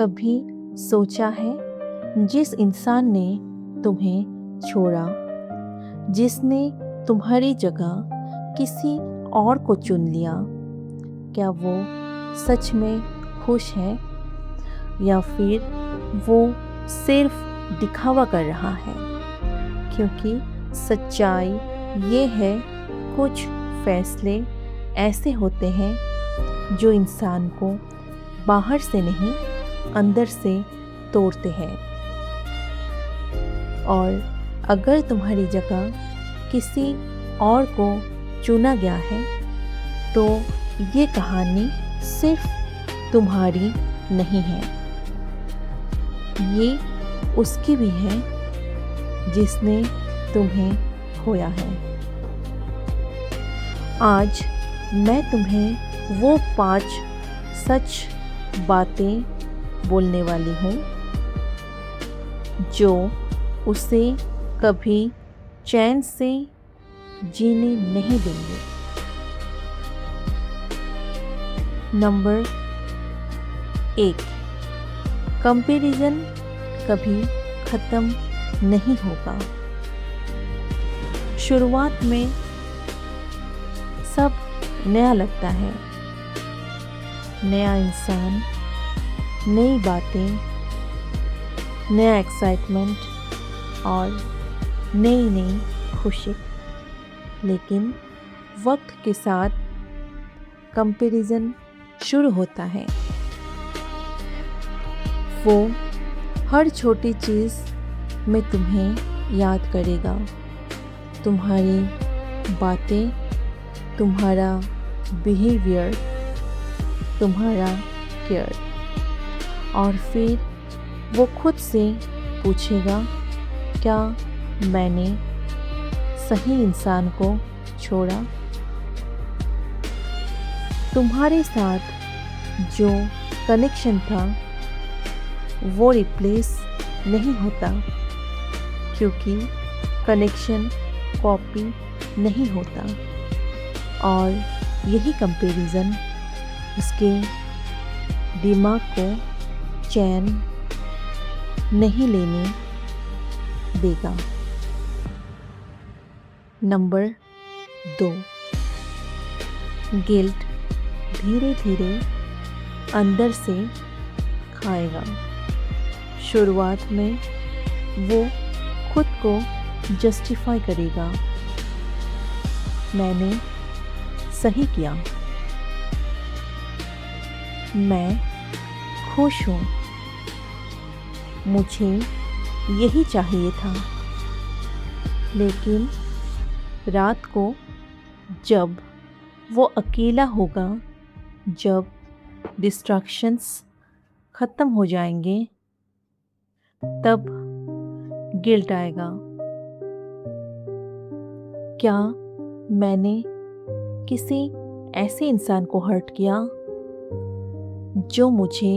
कभी सोचा है जिस इंसान ने तुम्हें छोड़ा, जिसने तुम्हारी जगह किसी और को चुन लिया, क्या वो सच में खुश है या फिर वो सिर्फ दिखावा कर रहा है? क्योंकि सच्चाई ये है, कुछ फैसले ऐसे होते हैं जो इंसान को बाहर से नहीं अंदर से तोड़ते हैं। और अगर तुम्हारी जगह किसी और को चुना गया है तो ये कहानी सिर्फ तुम्हारी नहीं है, ये उसकी भी है जिसने तुम्हें खोया है। आज मैं तुम्हें वो 5 सच बातें बोलने वाली हूँ जो उसे कभी चैन से जीने नहीं देंगे। नंबर 1, कंपैरिजन कभी ख़त्म नहीं होगा। शुरुआत में सब नया लगता है, नया इंसान, नई बातें, नया एक्साइटमेंट और नई नई खुशी। लेकिन वक्त के साथ कंपैरिजन शुरू होता है। वो हर छोटी चीज़ में तुम्हें याद करेगा, तुम्हारी बातें, तुम्हारा बिहेवियर, तुम्हारा केयर। और फिर वो खुद से पूछेगा, क्या मैंने सही इंसान को छोड़ा? तुम्हारे साथ जो कनेक्शन था वो रिप्लेस नहीं होता, क्योंकि कनेक्शन कॉपी नहीं होता। और यही कंपैरिजन उसके दिमाग को चैन नहीं लेने देगा। नंबर 2, गिल्ट धीरे धीरे अंदर से खाएगा। शुरुआत में वो खुद को जस्टिफाई करेगा, मैंने सही किया, मैं खुश हूँ, मुझे यही चाहिए था। लेकिन रात को जब वो अकेला होगा, जब डिस्ट्रैक्शंस ख़त्म हो जाएंगे, तब गिल्ट आएगा। क्या मैंने किसी ऐसे इंसान को हर्ट किया जो मुझे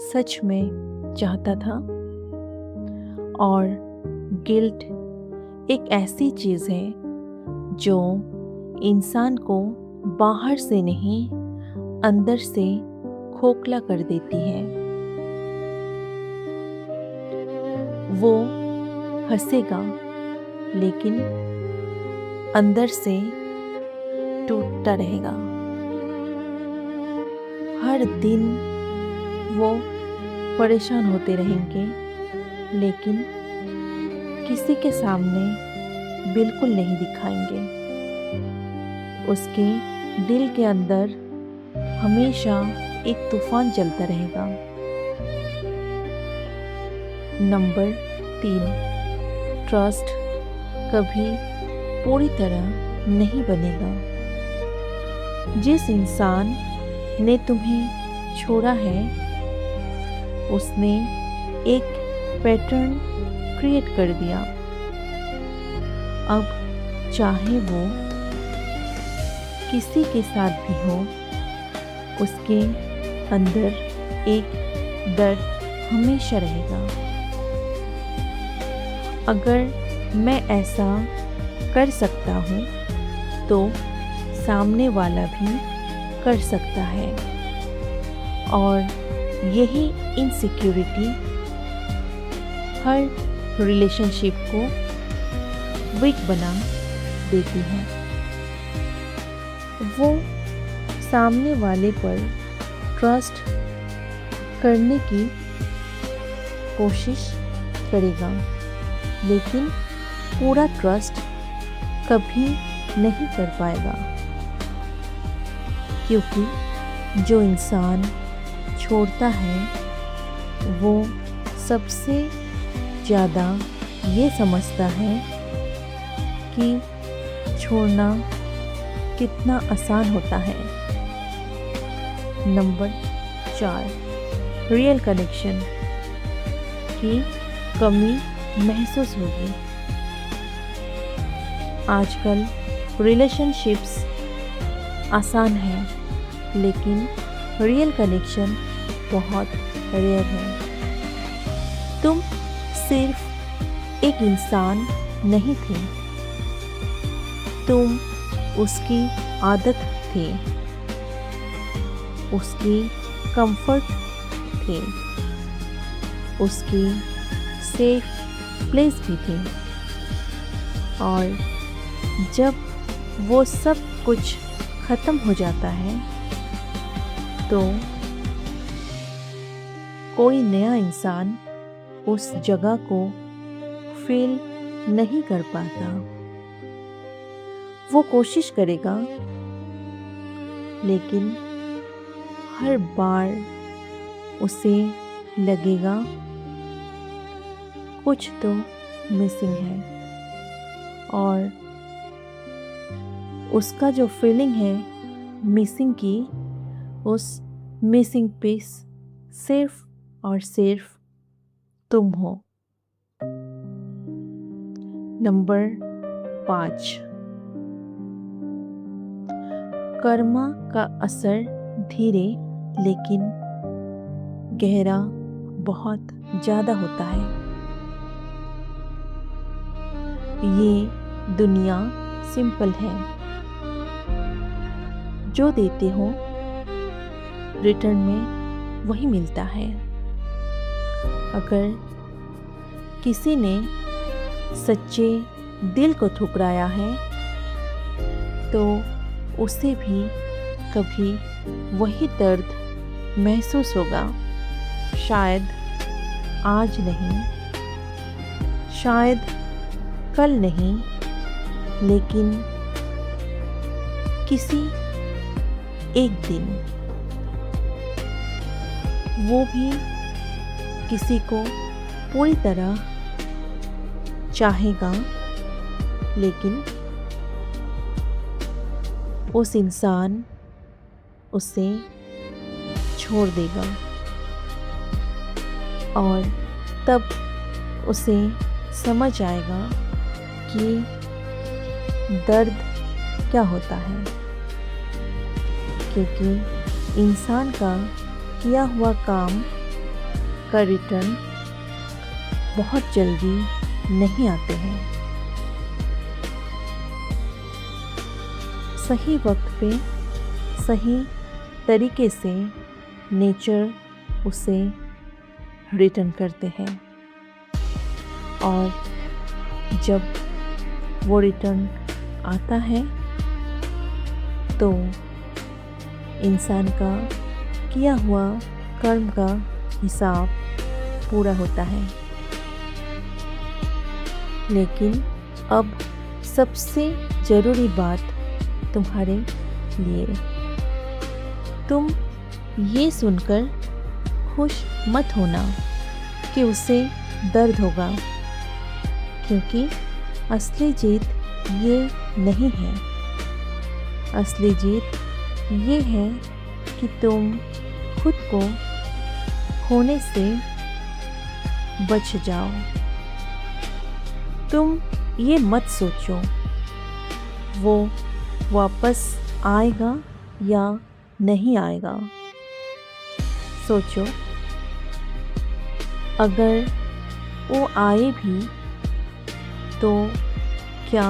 सच में चाहता था? और गिल्ट एक ऐसी चीज़ है जो इंसान को बाहर से नहीं अंदर से खोखला कर देती है। वो हंसेगा लेकिन अंदर से टूटता रहेगा। हर दिन वो परेशान होते रहेंगे, लेकिन किसी के सामने बिल्कुल नहीं दिखाएंगे। उसके दिल के अंदर हमेशा एक तूफान चलता रहेगा। नंबर 3, ट्रस्ट कभी पूरी तरह नहीं बनेगा। जिस इंसान ने तुम्हें छोड़ा है, उसने एक पैटर्न क्रिएट कर दिया। अब चाहे वो किसी के साथ भी हो, उसके अंदर एक दर्द हमेशा रहेगा। अगर मैं ऐसा कर सकता हूँ तो सामने वाला भी कर सकता है। और यही इनसिक्योरिटी हर रिलेशनशिप को वीक बना देती है। वो सामने वाले पर ट्रस्ट करने की कोशिश करेगा, लेकिन पूरा ट्रस्ट कभी नहीं कर पाएगा, क्योंकि जो इंसान छोड़ता है वो सबसे ज़्यादा ये समझता है कि छोड़ना कितना आसान होता है। नंबर 4, रियल कनेक्शन की कमी महसूस होगी। आजकल रिलेशनशिप्स आसान है, लेकिन रियल कनेक्शन बहुत रेयर है। तुम सिर्फ एक इंसान नहीं थे, तुम उसकी आदत थे, उसकी कंफर्ट थे, उसकी सेफ प्लेस भी थे। और जब वो सब कुछ ख़त्म हो जाता है तो कोई नया इंसान उस जगह को फील नहीं कर पाता। वो कोशिश करेगा, लेकिन हर बार उसे लगेगा कुछ तो मिसिंग है, और उसका जो फीलिंग है मिसिंग की, उस मिसिंग पीस सिर्फ और सिर्फ तुम हो। नंबर 5, कर्मा का असर धीरे लेकिन गहरा बहुत ज़्यादा होता है। ये दुनिया सिंपल है, जो देते हो रिटर्न में वही मिलता है। अगर किसी ने सच्चे दिल को ठुकराया है तो उसे भी कभी वही दर्द महसूस होगा। शायद आज नहीं, शायद कल नहीं, लेकिन किसी एक दिन वो भी किसी को पूरी तरह चाहेगा, लेकिन उस इंसान उसे छोड़ देगा, और तब उसे समझ आएगा कि दर्द क्या होता है। क्योंकि इंसान का किया हुआ काम का रिटर्न बहुत जल्दी नहीं आते हैं। सही वक्त पे सही तरीके से नेचर उसे रिटर्न करते हैं, और जब वो रिटर्न आता है तो इंसान का किया हुआ कर्म का हिसाब पूरा होता है। लेकिन अब सबसे ज़रूरी बात तुम्हारे लिए, तुम ये सुनकर खुश मत होना कि उसे दर्द होगा, क्योंकि असली जीत ये नहीं है। असली जीत ये है कि तुम खुद को खोने से बच जाओ। तुम ये मत सोचो वो वापस आएगा या नहीं आएगा। सोचो अगर वो आए भी तो क्या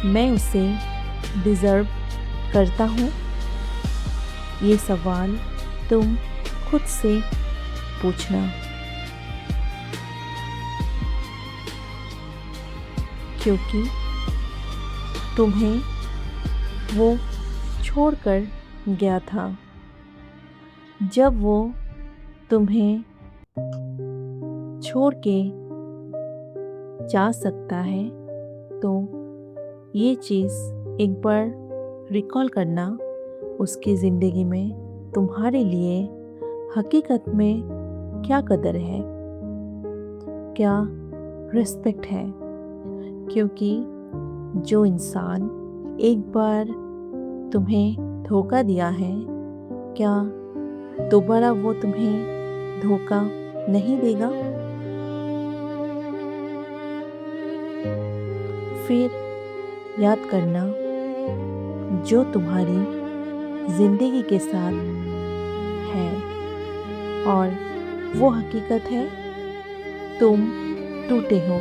मैं उसे डिज़र्व करता हूँ? ये सवाल तुम खुद से पूछना, क्योंकि तुम्हें वो छोड़कर गया था। जब वो तुम्हें छोड़ के जा सकता है तो ये चीज़ एक बार रिकॉल करना, उसकी ज़िंदगी में तुम्हारे लिए हकीकत में क्या कदर है, क्या रिस्पेक्ट है। क्योंकि जो इंसान एक बार तुम्हें धोखा दिया है, क्या दोबारा वो तुम्हें धोखा नहीं देगा? फिर याद करना, जो तुम्हारी ज़िंदगी के साथ है और वो हकीकत है, तुम टूटे हो,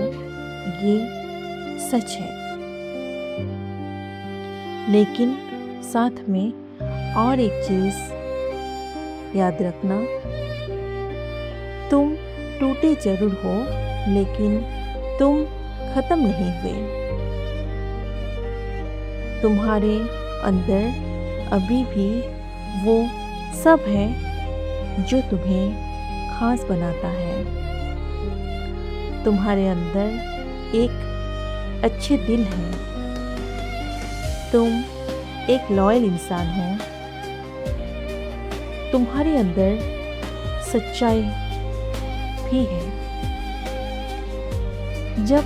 ये सच है। लेकिन साथ में और एक चीज़ याद रखना, तुम टूटे जरूर हो लेकिन तुम ख़त्म नहीं हुए। तुम्हारे अंदर अभी भी वो सब है जो तुम्हें खास बनाता है। तुम्हारे अंदर एक अच्छे दिल है, तुम एक लॉयल इंसान हो, तुम्हारे अंदर सच्चाई भी है। जब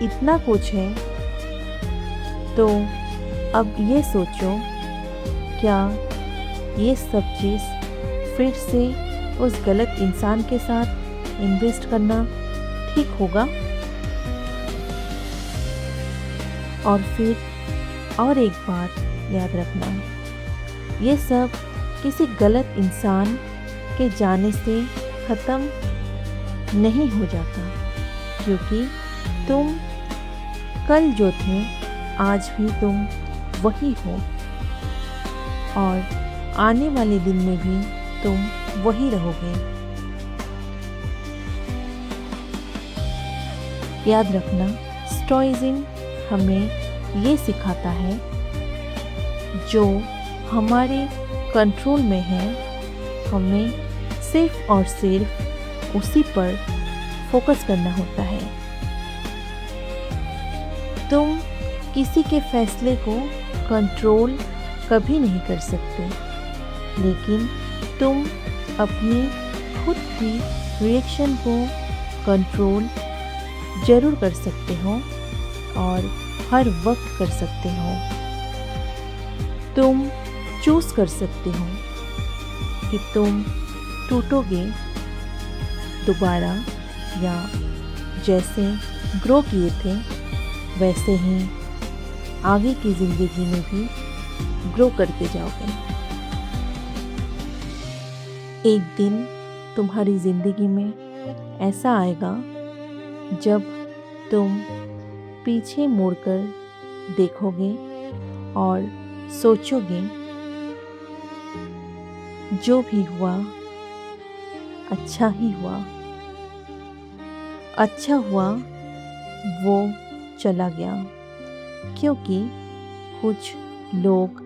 इतना कुछ है तो अब ये सोचो, क्या ये सब चीज़ फिर से उस गलत इंसान के साथ इन्वेस्ट करना ठीक होगा? और फिर और एक बात याद रखना, ये सब किसी गलत इंसान के जाने से ख़त्म नहीं हो जाता, क्योंकि तुम कल जो थे आज भी तुम वही हो और आने वाले दिन में भी तुम वही रहोगे। याद रखना, स्टोइज़म हमें ये सिखाता है, जो हमारे कंट्रोल में है हमें सिर्फ और सिर्फ उसी पर फोकस करना होता है। तुम किसी के फैसले को कंट्रोल कभी नहीं कर सकते, लेकिन तुम अपनी खुद की रिएक्शन को कंट्रोल ज़रूर कर सकते हो और हर वक्त कर सकते हो। तुम चूज़ कर सकते हो कि तुम टूटोगे दोबारा या जैसे ग्रो किए थे वैसे ही आगे की ज़िंदगी में भी ग्रो करते जाओगे। एक दिन तुम्हारी ज़िंदगी में ऐसा आएगा जब तुम पीछे मुड़कर देखोगे और सोचोगे, जो भी हुआ अच्छा ही हुआ, अच्छा हुआ वो चला गया। क्योंकि कुछ लोग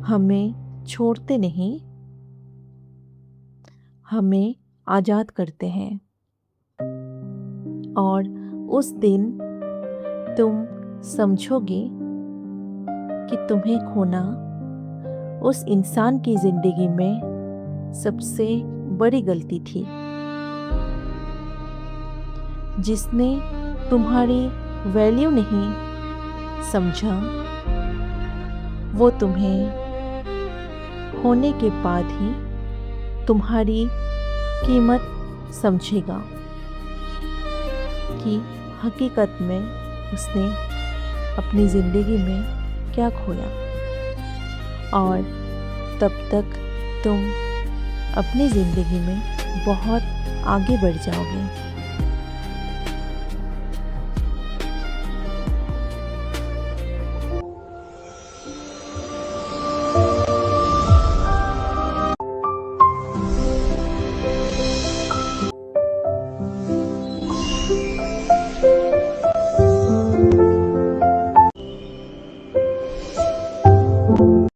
हमें छोड़ते नहीं, हमें आज़ाद करते हैं। और उस दिन तुम समझोगे कि तुम्हें खोना उस इंसान की ज़िंदगी में सबसे बड़ी गलती थी, जिसने तुम्हारी वैल्यू नहीं समझा। वो तुम्हें होने के बाद ही तुम्हारी कीमत समझेगा कि हकीकत में उसने अपनी ज़िंदगी में क्या खोया। और तब तक तुम अपनी ज़िंदगी में बहुत आगे बढ़ जाओगे।